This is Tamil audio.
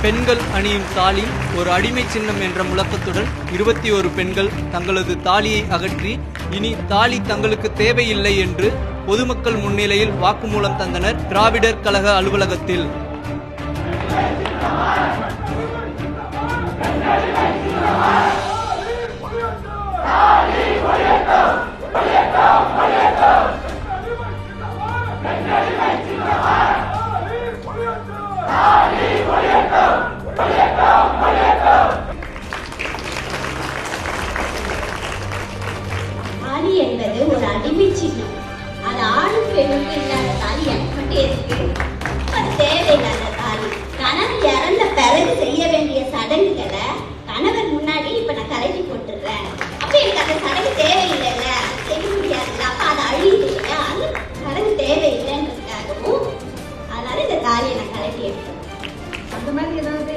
பெண்கள் அணியும் தாலி ஒரு அடிமை சின்னம் என்ற முழக்கத்துடன் 21 பெண்கள் தங்களது தாலியை அகற்றி இனி தாலி தங்களுக்கு தேவையில்லை என்று பொதுமக்கள் முன்னிலையில் வாக்குமூலம் தந்தனர் திராவிடர் கழக அலுவலகத்தில். தாலி என்பது ஒரு அடிமை சின்னம். அது ஆணும் பெண்ணுக்கு இல்லாத தாலி எனக்கு மட்டும் இருக்கு. அது தேவையில்லாத தாலி. கணவர் இறந்த பிறகு செய்ய வேண்டிய சடங்குகளை கணவர் முன்னாடி இப்ப நான் கலட்டி போட்டுடுறேன். அப்ப எனக்கு அந்த சடங்கு தேவையில்லைல்ல, செய்ய முடியாதுல்ல, அப்ப அதை அழியுது இல்லையா, அந்த சடங்கு தேவையில்லைன்றதுக்காகவும் அதனால இந்த தாலியை நான் கலட்டி எடுத்தேன். அந்த மாதிரி ஏதாவது